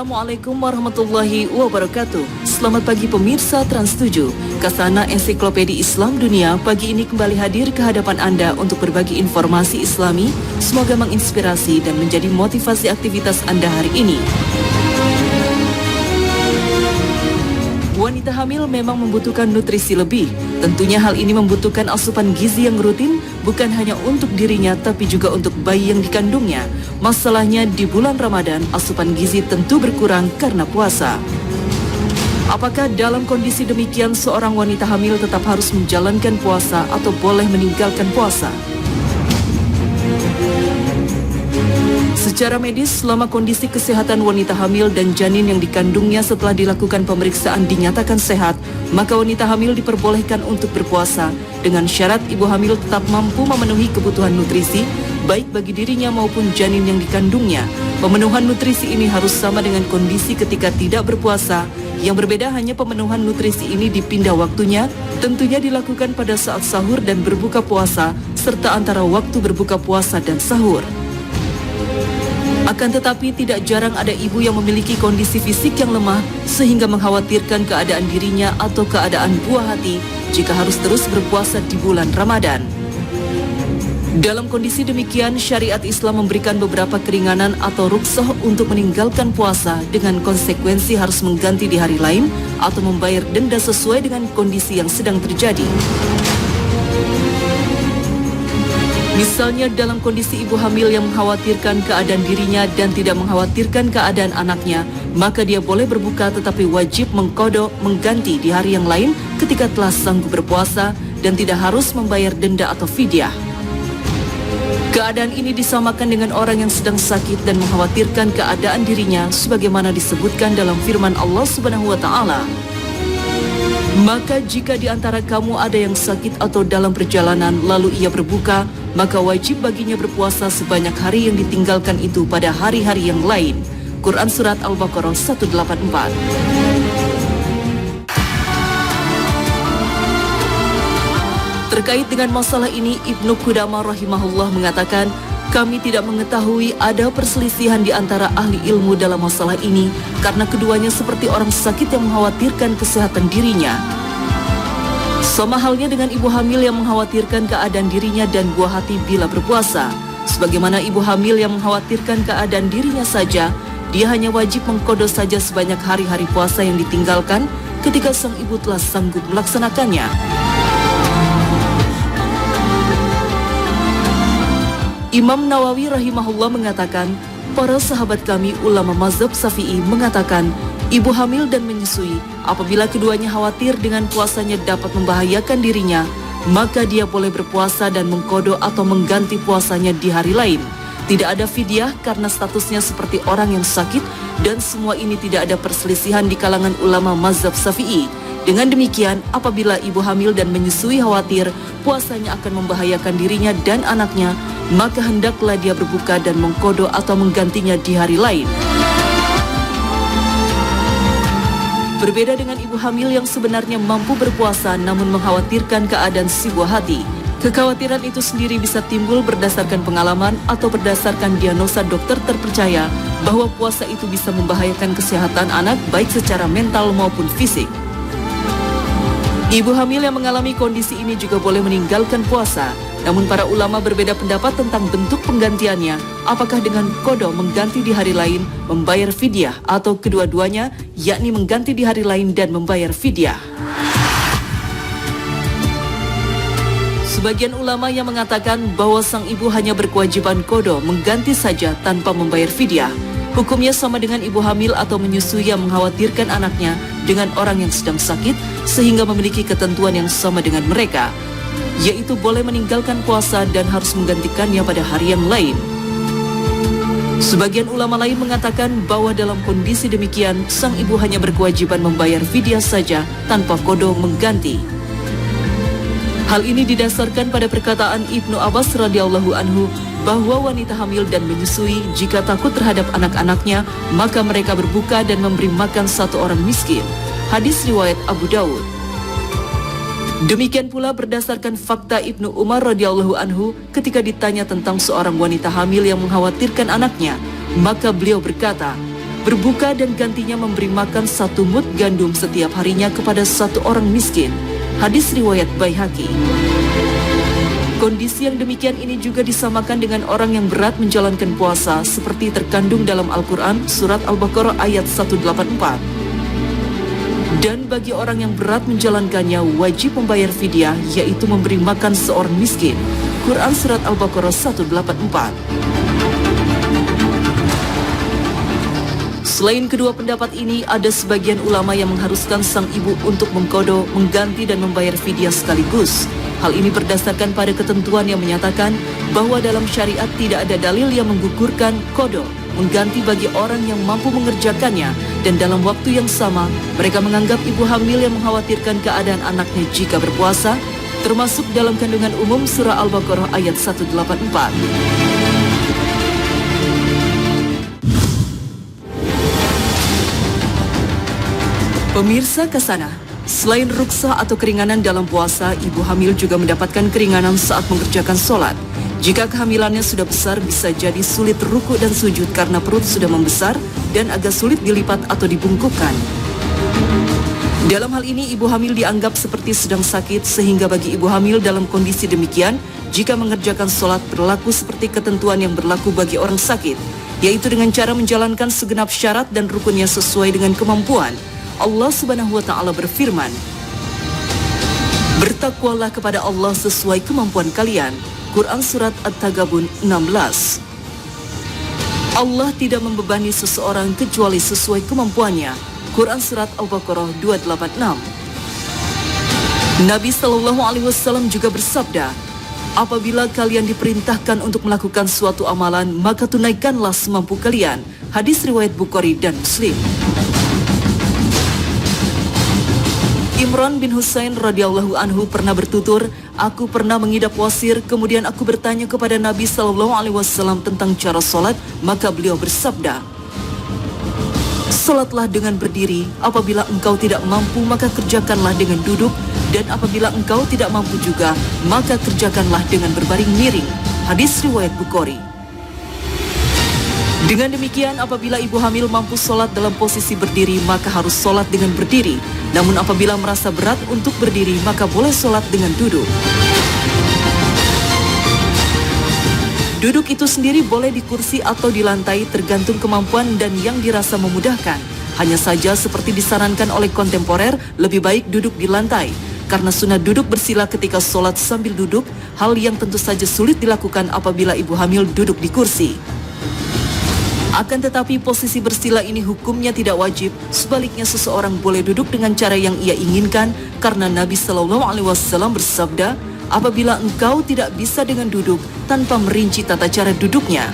Assalamualaikum warahmatullahi wabarakatuh. Selamat pagi pemirsa Trans 7. Kasana Ensiklopedia Islam Dunia pagi ini kembali hadir ke hadapan Anda untuk berbagi informasi Islami. Semoga menginspirasi dan menjadi motivasi aktivitas Anda hari ini. Wanita hamil memang membutuhkan nutrisi lebih. Tentunya hal ini membutuhkan asupan gizi yang rutin, bukan hanya untuk dirinya tapi juga untuk bayi yang dikandungnya. Masalahnya di bulan Ramadan, asupan gizi tentu berkurang karena puasa. Apakah dalam kondisi demikian seorang wanita hamil tetap harus menjalankan puasa atau boleh meninggalkan puasa? Secara medis, selama kondisi kesehatan wanita hamil dan janin yang dikandungnya setelah dilakukan pemeriksaan dinyatakan sehat, maka wanita hamil diperbolehkan untuk berpuasa dengan syarat ibu hamil tetap mampu memenuhi kebutuhan nutrisi, baik bagi dirinya maupun janin yang dikandungnya. Pemenuhan nutrisi ini harus sama dengan kondisi ketika tidak berpuasa. Yang berbeda hanya pemenuhan nutrisi ini dipindah waktunya, tentunya dilakukan pada saat sahur dan berbuka puasa, serta antara waktu berbuka puasa dan sahur. Akan tetapi tidak jarang ada ibu yang memiliki kondisi fisik yang lemah sehingga mengkhawatirkan keadaan dirinya atau keadaan buah hati jika harus terus berpuasa di bulan Ramadan. Dalam kondisi demikian, syariat Islam memberikan beberapa keringanan atau rukhsah untuk meninggalkan puasa dengan konsekuensi harus mengganti di hari lain atau membayar denda sesuai dengan kondisi yang sedang terjadi. Misalnya dalam kondisi ibu hamil yang mengkhawatirkan keadaan dirinya dan tidak mengkhawatirkan keadaan anaknya, maka dia boleh berbuka tetapi wajib mengqadha mengganti di hari yang lain ketika telah sanggup berpuasa dan tidak harus membayar denda atau fidyah. Keadaan ini disamakan dengan orang yang sedang sakit dan mengkhawatirkan keadaan dirinya sebagaimana disebutkan dalam firman Allah Subhanahu wa taala. Maka jika di antara kamu ada yang sakit atau dalam perjalanan lalu ia berbuka, maka wajib baginya berpuasa sebanyak hari yang ditinggalkan itu pada hari-hari yang lain. Quran Surat Al-Baqarah 184. Terkait dengan masalah ini, Ibnu Qudamah rahimahullah mengatakan, kami tidak mengetahui ada perselisihan di antara ahli ilmu dalam masalah ini karena keduanya seperti orang sakit yang mengkhawatirkan kesehatan dirinya. Sama halnya dengan ibu hamil yang mengkhawatirkan keadaan dirinya dan buah hati bila berpuasa. Sebagaimana ibu hamil yang mengkhawatirkan keadaan dirinya saja, dia hanya wajib mengqadha saja sebanyak hari-hari puasa yang ditinggalkan ketika sang ibu telah sanggup melaksanakannya. Imam Nawawi rahimahullah mengatakan, para sahabat kami ulama mazhab Syafi'i mengatakan, ibu hamil dan menyusui, apabila keduanya khawatir dengan puasanya dapat membahayakan dirinya, maka dia boleh berpuasa dan mengqadha atau mengganti puasanya di hari lain. Tidak ada fidyah karena statusnya seperti orang yang sakit dan semua ini tidak ada perselisihan di kalangan ulama mazhab Syafi'i. Dengan demikian, apabila ibu hamil dan menyusui khawatir puasanya akan membahayakan dirinya dan anaknya, maka hendaklah dia berbuka dan mengqadha atau menggantinya di hari lain. Berbeda dengan ibu hamil yang sebenarnya mampu berpuasa namun mengkhawatirkan keadaan si buah hati. Kekhawatiran itu sendiri bisa timbul berdasarkan pengalaman atau berdasarkan diagnosa dokter terpercaya bahwa puasa itu bisa membahayakan kesehatan anak baik secara mental maupun fisik. Ibu hamil yang mengalami kondisi ini juga boleh meninggalkan puasa. Namun para ulama berbeda pendapat tentang bentuk penggantiannya, apakah dengan qadha mengganti di hari lain, membayar fidyah, atau kedua-duanya, yakni mengganti di hari lain dan membayar fidyah. Sebagian ulama yang mengatakan bahwa sang ibu hanya berkewajiban qadha mengganti saja tanpa membayar fidyah. Hukumnya sama dengan ibu hamil atau menyusui yang mengkhawatirkan anaknya dengan orang yang sedang sakit sehingga memiliki ketentuan yang sama dengan mereka, yaitu boleh meninggalkan puasa dan harus menggantikannya pada hari yang lain. Sebagian ulama lain mengatakan bahwa dalam kondisi demikian sang ibu hanya berkewajiban membayar fidyah saja tanpa qadha mengganti. Hal ini didasarkan pada perkataan Ibnu Abbas radhiyallahu anhu bahwa wanita hamil dan menyusui jika takut terhadap anak-anaknya maka mereka berbuka dan memberi makan satu orang miskin. Hadis riwayat Abu Dawud. Demikian pula berdasarkan fakta Ibnu Umar radhiyallahu anhu ketika ditanya tentang seorang wanita hamil yang mengkhawatirkan anaknya, maka beliau berkata, berbuka dan gantinya memberi makan 1 mud gandum setiap harinya kepada 1 orang miskin. Hadis riwayat Baihaqi. Kondisi yang demikian ini juga disamakan dengan orang yang berat menjalankan puasa seperti terkandung dalam Al-Quran surat Al-Baqarah ayat 184. Dan bagi orang yang berat menjalankannya wajib membayar fidyah, yaitu memberi makan seorang miskin. Quran surat Al-Baqarah 184. Selain kedua pendapat ini, ada sebagian ulama yang mengharuskan sang ibu untuk mengqadha, mengganti dan membayar fidyah sekaligus. Hal ini berdasarkan pada ketentuan yang menyatakan bahwa dalam syariat tidak ada dalil yang menggugurkan qadha, mengganti bagi orang yang mampu mengerjakannya, dan dalam waktu yang sama, mereka menganggap ibu hamil yang mengkhawatirkan keadaan anaknya jika berpuasa, termasuk dalam kandungan umum surah Al-Baqarah ayat 184. Pemirsa Kasana, selain ruksah atau keringanan dalam puasa, ibu hamil juga mendapatkan keringanan saat mengerjakan sholat. Jika kehamilannya sudah besar, bisa jadi sulit ruku dan sujud karena perut sudah membesar dan agak sulit dilipat atau dibungkukkan. Dalam hal ini, ibu hamil dianggap seperti sedang sakit, sehingga bagi ibu hamil dalam kondisi demikian, jika mengerjakan sholat berlaku seperti ketentuan yang berlaku bagi orang sakit, yaitu dengan cara menjalankan segenap syarat dan rukunnya sesuai dengan kemampuan. Allah Subhanahu wa Ta'ala berfirman, "Bertakwalah kepada Allah sesuai kemampuan kalian." Quran surat At-Taghabun 16. Allah tidak membebani seseorang kecuali sesuai kemampuannya. Quran surat Al-Baqarah 286. Nabi sallallahu alaihi wasallam juga bersabda, "Apabila kalian diperintahkan untuk melakukan suatu amalan, maka tunaikanlah semampu kalian." Hadis riwayat Bukhari dan Muslim. Imran bin Husain radhiyallahu anhu pernah bertutur, "Aku pernah mengidap wasir, kemudian aku bertanya kepada Nabi sallallahu alaihi wasallam tentang cara salat, maka beliau bersabda, 'Salatlah dengan berdiri, apabila engkau tidak mampu maka kerjakanlah dengan duduk, dan apabila engkau tidak mampu juga, maka kerjakanlah dengan berbaring miring.'" Hadis riwayat Bukhari. Dengan demikian, apabila ibu hamil mampu sholat dalam posisi berdiri, maka harus sholat dengan berdiri. Namun apabila merasa berat untuk berdiri, maka boleh sholat dengan duduk. Duduk itu sendiri boleh di kursi atau di lantai, tergantung kemampuan dan yang dirasa memudahkan. Hanya saja seperti disarankan oleh kontemporer, lebih baik duduk di lantai. Karena sunnah duduk bersila ketika sholat sambil duduk, hal yang tentu saja sulit dilakukan apabila ibu hamil duduk di kursi. Akan tetapi posisi bersila ini hukumnya tidak wajib, sebaliknya seseorang boleh duduk dengan cara yang ia inginkan, karena Nabi Sallallahu Alaihi Wasallam bersabda, "Apabila engkau tidak bisa dengan duduk," tanpa merinci tata cara duduknya.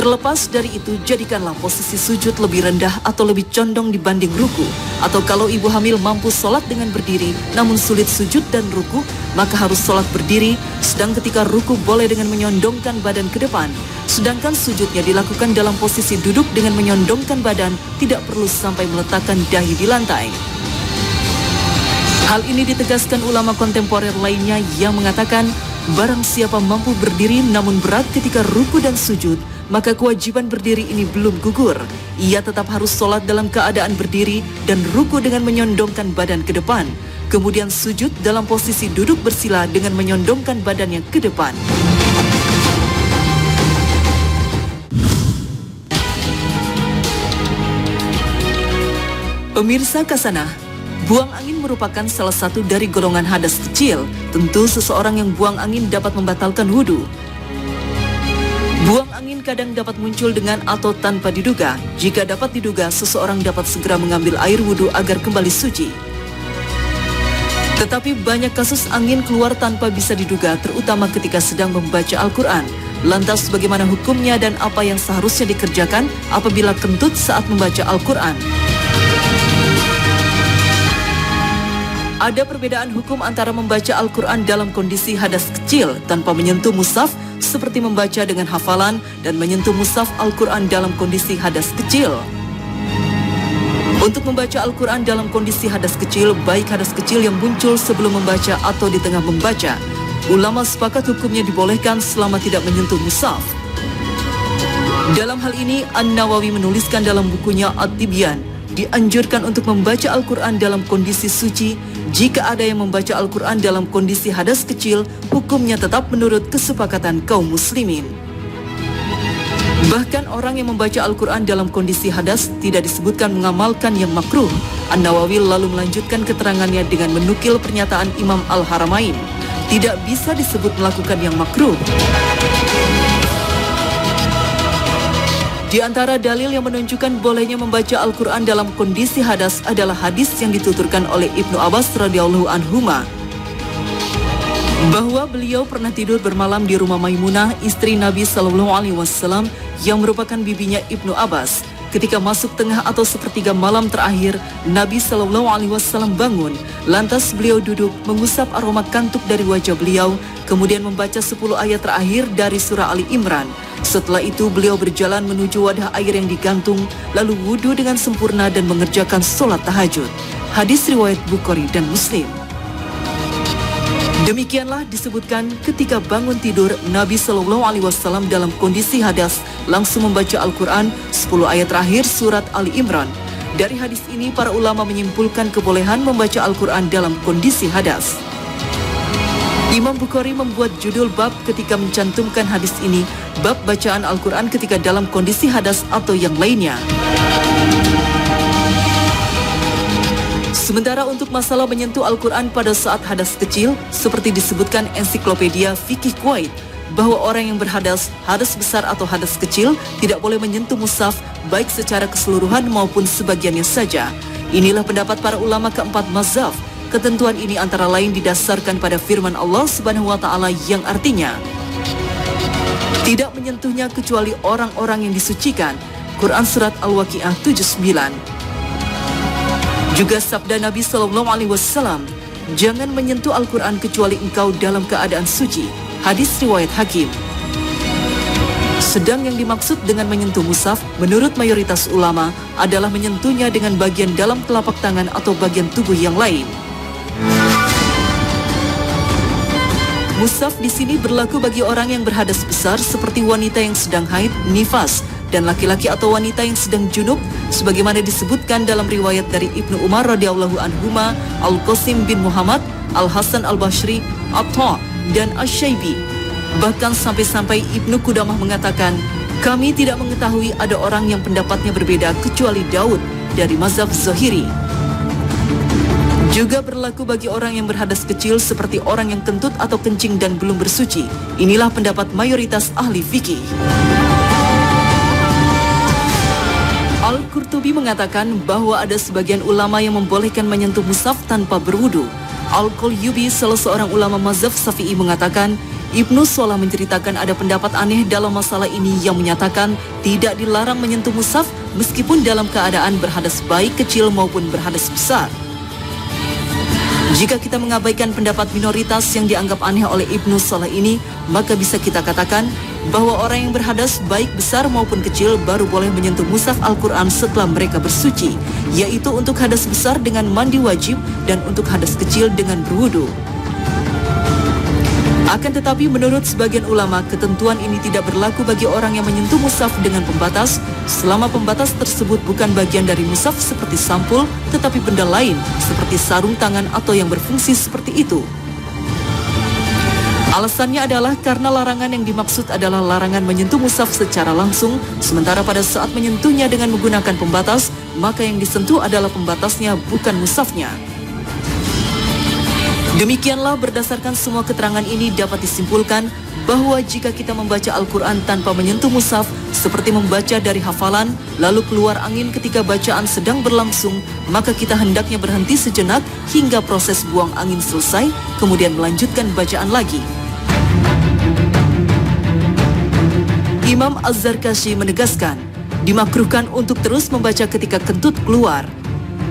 Terlepas dari itu, jadikanlah posisi sujud lebih rendah atau lebih condong dibanding ruku. Atau kalau ibu hamil mampu sholat dengan berdiri, namun sulit sujud dan ruku, maka harus sholat berdiri, sedang ketika ruku boleh dengan menyondongkan badan ke depan. Sedangkan sujudnya dilakukan dalam posisi duduk dengan menyondongkan badan, tidak perlu sampai meletakkan dahi di lantai. Hal ini ditegaskan ulama kontemporer lainnya yang mengatakan, barang siapa mampu berdiri namun berat ketika ruku dan sujud, maka kewajiban berdiri ini belum gugur. Ia tetap harus sholat dalam keadaan berdiri dan ruku dengan menyondongkan badan ke depan. Kemudian sujud dalam posisi duduk bersila dengan menyondongkan badannya ke depan. Pemirsa Kasana, buang angin merupakan salah satu dari golongan hadas kecil. Tentu seseorang yang buang angin dapat membatalkan wudhu. Buang angin kadang dapat muncul dengan atau tanpa diduga. Jika dapat diduga, seseorang dapat segera mengambil air wudhu agar kembali suci. Tetapi banyak kasus angin keluar tanpa bisa diduga, terutama ketika sedang membaca Al-Quran. Lantas bagaimana hukumnya dan apa yang seharusnya dikerjakan apabila kentut saat membaca Al-Quran? Ada perbedaan hukum antara membaca Al-Quran dalam kondisi hadas kecil tanpa menyentuh mushaf, seperti membaca dengan hafalan, dan menyentuh mushaf Al-Quran dalam kondisi hadas kecil. Untuk membaca Al-Quran dalam kondisi hadas kecil, baik hadas kecil yang muncul sebelum membaca atau di tengah membaca, ulama sepakat hukumnya dibolehkan selama tidak menyentuh mushaf. Dalam hal ini, An-Nawawi menuliskan dalam bukunya At-Tibyan, dianjurkan untuk membaca Al-Quran dalam kondisi suci. Jika ada yang membaca Al-Quran dalam kondisi hadas kecil, hukumnya tetap menurut kesepakatan kaum muslimin. Bahkan orang yang membaca Al-Quran dalam kondisi hadas tidak disebutkan mengamalkan yang makruh. An-Nawawi lalu melanjutkan keterangannya dengan menukil pernyataan Imam Al-Haramain. Tidak bisa disebut melakukan yang makruh. Di antara dalil yang menunjukkan bolehnya membaca Al-Quran dalam kondisi hadas adalah hadis yang dituturkan oleh Ibnu Abbas radhiyallahu anhuma, bahwa beliau pernah tidur bermalam di rumah Maimunah, istri Nabi SAW, yang merupakan bibinya Ibnu Abbas. Ketika masuk tengah atau sepertiga malam terakhir, Nabi SAW bangun. Lantas beliau duduk, mengusap aroma kantuk dari wajah beliau, kemudian membaca 10 ayat terakhir dari surah Ali Imran. Setelah itu beliau berjalan menuju wadah air yang digantung, lalu wudhu dengan sempurna dan mengerjakan sholat tahajud. Hadis riwayat Bukhari dan Muslim. Demikianlah disebutkan ketika bangun tidur, Nabi SAW dalam kondisi hadas langsung membaca Al-Quran 10 ayat terakhir surat Ali Imran. Dari hadis ini para ulama menyimpulkan kebolehan membaca Al-Quran dalam kondisi hadas. Imam Bukhari membuat judul bab ketika mencantumkan hadis ini, bab bacaan Al-Quran ketika dalam kondisi hadas atau yang lainnya. Sementara untuk masalah menyentuh Al-Quran pada saat hadas kecil, seperti disebutkan ensiklopedia Fikih Kuwait, bahwa orang yang berhadas, hadas besar atau hadas kecil, tidak boleh menyentuh mushaf, baik secara keseluruhan maupun sebagiannya saja. Inilah pendapat para ulama keempat mazhab. Ketentuan ini antara lain didasarkan pada firman Allah Subhanahu wa Ta'ala yang artinya, tidak menyentuhnya kecuali orang-orang yang disucikan. Quran Surat Al-Waqi'ah 79. Juga sabda Nabi SAW, jangan menyentuh Al-Quran kecuali engkau dalam keadaan suci. Hadis riwayat Hakim. Sedang yang dimaksud dengan menyentuh mushaf, menurut mayoritas ulama, adalah menyentuhnya dengan bagian dalam telapak tangan atau bagian tubuh yang lain. Mushaf di sini berlaku bagi orang yang berhadas besar seperti wanita yang sedang haid, nifas, dan laki-laki atau wanita yang sedang junub, sebagaimana disebutkan dalam riwayat dari Ibnu Umar radhiyallahu anhuma, Al-Qasim bin Muhammad, Al-Hasan Al-Bashri, Atta, dan Asy-Syaibi. Bahkan sampai-sampai Ibnu Qudamah mengatakan, kami tidak mengetahui ada orang yang pendapatnya berbeda kecuali Daud dari mazhab Zahiri. Juga berlaku bagi orang yang berhadas kecil seperti orang yang kentut atau kencing dan belum bersuci. Inilah pendapat mayoritas ahli fikih. Al-Qurtubi mengatakan bahwa ada sebagian ulama yang membolehkan menyentuh mushaf tanpa berwudu. Al-Qalyubi, salah seorang ulama mazhab Syafi'i, mengatakan Ibnu Shalah menceritakan ada pendapat aneh dalam masalah ini yang menyatakan tidak dilarang menyentuh mushaf meskipun dalam keadaan berhadas baik kecil maupun berhadas besar. Jika kita mengabaikan pendapat minoritas yang dianggap aneh oleh Ibnu Shalah ini, maka bisa kita katakan bahwa orang yang berhadas baik besar maupun kecil baru boleh menyentuh mushaf Al-Quran setelah mereka bersuci, yaitu untuk hadas besar dengan mandi wajib dan untuk hadas kecil dengan berwudu. Akan tetapi menurut sebagian ulama, ketentuan ini tidak berlaku bagi orang yang menyentuh mushaf dengan pembatas, selama pembatas tersebut bukan bagian dari mushaf seperti sampul, tetapi benda lain seperti sarung tangan atau yang berfungsi seperti itu. Alasannya adalah karena larangan yang dimaksud adalah larangan menyentuh mushaf secara langsung, sementara pada saat menyentuhnya dengan menggunakan pembatas, maka yang disentuh adalah pembatasnya, bukan mushafnya. Demikianlah berdasarkan semua keterangan ini dapat disimpulkan bahwa jika kita membaca Al-Quran tanpa menyentuh mushaf, seperti membaca dari hafalan, lalu keluar angin ketika bacaan sedang berlangsung, maka kita hendaknya berhenti sejenak hingga proses buang angin selesai, kemudian melanjutkan bacaan lagi. Imam Az-Zarkashi menegaskan, dimakruhkan untuk terus membaca ketika kentut keluar.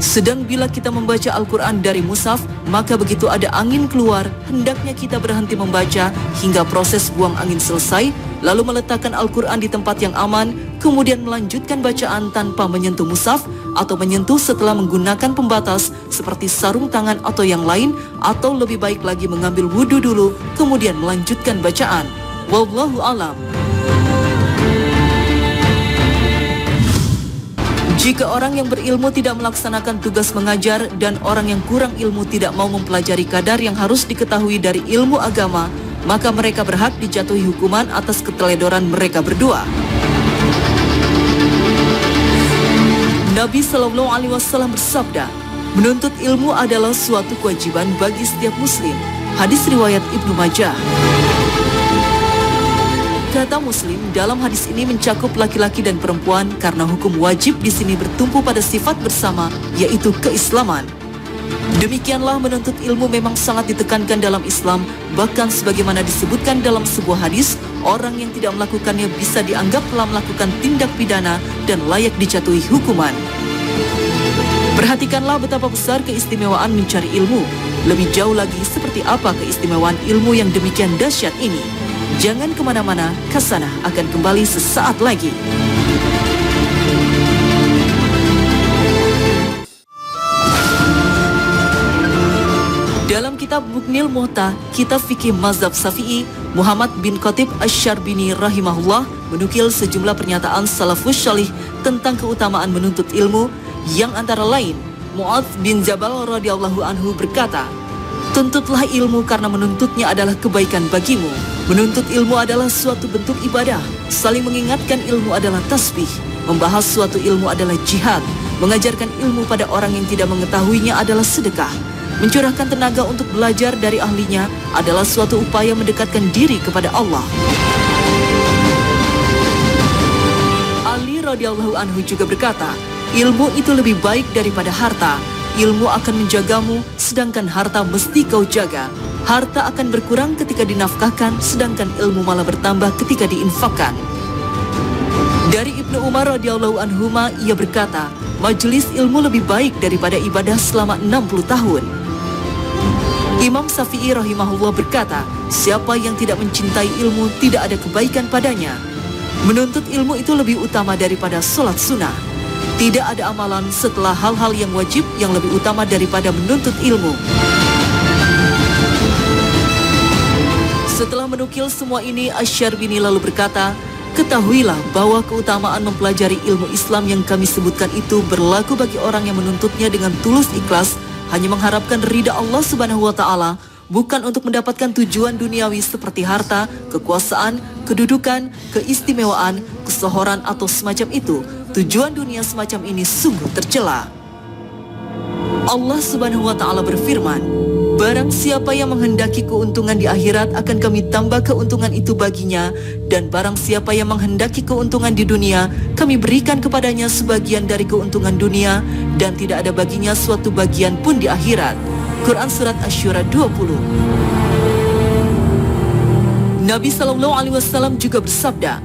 Sedang bila kita membaca Al-Quran dari mushaf, maka begitu ada angin keluar, hendaknya kita berhenti membaca hingga proses buang angin selesai, lalu meletakkan Al-Quran di tempat yang aman, kemudian melanjutkan bacaan tanpa menyentuh mushaf, atau menyentuh setelah menggunakan pembatas seperti sarung tangan atau yang lain, atau lebih baik lagi mengambil wudhu dulu, kemudian melanjutkan bacaan. Wallahu a'lam. Jika orang yang berilmu tidak melaksanakan tugas mengajar dan orang yang kurang ilmu tidak mau mempelajari kadar yang harus diketahui dari ilmu agama, maka mereka berhak dijatuhi hukuman atas keteledoran mereka berdua. Nabi Shallallahu Alaihi Wasallam bersabda, menuntut ilmu adalah suatu kewajiban bagi setiap muslim. Hadis riwayat Ibnu Majah. Kata Muslim dalam hadis ini mencakup laki-laki dan perempuan karena hukum wajib di sini bertumpu pada sifat bersama, yaitu keislaman. Demikianlah menuntut ilmu memang sangat ditekankan dalam Islam, bahkan sebagaimana disebutkan dalam sebuah hadis, orang yang tidak melakukannya bisa dianggap telah melakukan tindak pidana dan layak dijatuhi hukuman. Perhatikanlah betapa besar keistimewaan mencari ilmu. Lebih jauh lagi seperti apa keistimewaan ilmu yang demikian dahsyat ini. Jangan kemana-mana, Kasanah akan kembali sesaat lagi. Dalam kitab Buknil Muhta, kitab fikih mazhab Syafi'i, Muhammad bin Khatib Asy-Syarbini rahimahullah menukil sejumlah pernyataan salafus syalih tentang keutamaan menuntut ilmu, yang antara lain Mu'adz bin Jabal radhiyallahu anhu berkata, "Tuntutlah ilmu karena menuntutnya adalah kebaikan bagimu. Menuntut ilmu adalah suatu bentuk ibadah. Saling mengingatkan ilmu adalah tasbih. Membahas suatu ilmu adalah jihad. Mengajarkan ilmu pada orang yang tidak mengetahuinya adalah sedekah. Mencurahkan tenaga untuk belajar dari ahlinya adalah suatu upaya mendekatkan diri kepada Allah." Ali radhiyallahu anhu juga berkata, "Ilmu itu lebih baik daripada harta. Ilmu akan menjagamu, sedangkan harta mesti kau jaga. Harta akan berkurang ketika dinafkahkan, sedangkan ilmu malah bertambah ketika diinfakkan." Dari Ibnu Umar radhiyallahu anhuma, ia berkata, "Majelis ilmu lebih baik daripada ibadah selama 60 tahun." Imam Syafi'i rahimahullah berkata, "Siapa yang tidak mencintai ilmu, tidak ada kebaikan padanya." Menuntut ilmu itu lebih utama daripada sholat sunnah. Tidak ada amalan setelah hal-hal yang wajib yang lebih utama daripada menuntut ilmu. Setelah menukil semua ini, Asy-Syarbini lalu berkata, "Ketahuilah bahwa keutamaan mempelajari ilmu Islam yang kami sebutkan itu berlaku bagi orang yang menuntutnya dengan tulus ikhlas, hanya mengharapkan ridha Allah Subhanahu wa Ta'ala, bukan untuk mendapatkan tujuan duniawi seperti harta, kekuasaan, kedudukan, keistimewaan, kesohoran atau semacam itu. Tujuan dunia semacam ini sungguh tercela." Allah Subhanahu wa Ta'ala berfirman, "Barang siapa yang menghendaki keuntungan di akhirat, akan kami tambah keuntungan itu baginya, dan barang siapa yang menghendaki keuntungan di dunia, kami berikan kepadanya sebagian dari keuntungan dunia, dan tidak ada baginya suatu bagian pun di akhirat." Quran Surat Asy-Syura 20. Nabi Shallallahu Alaihi Wasallam juga bersabda,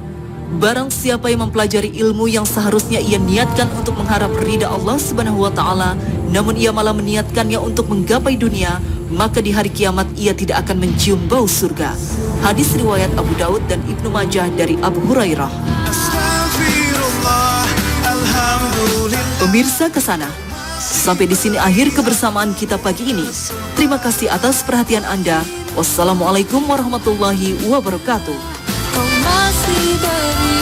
"Barang siapa yang mempelajari ilmu yang seharusnya ia niatkan untuk mengharap ridha Allah Subhanahu wa Ta'ala, namun ia malah meniatkannya untuk menggapai dunia, maka di hari kiamat ia tidak akan mencium bau surga." Hadis riwayat Abu Daud dan Ibnu Majah dari Abu Hurairah. Pemirsa Kasanah, sampai di sini akhir kebersamaan kita pagi ini. Terima kasih atas perhatian Anda. Wassalamualaikum warahmatullahi wabarakatuh. Kau masih beri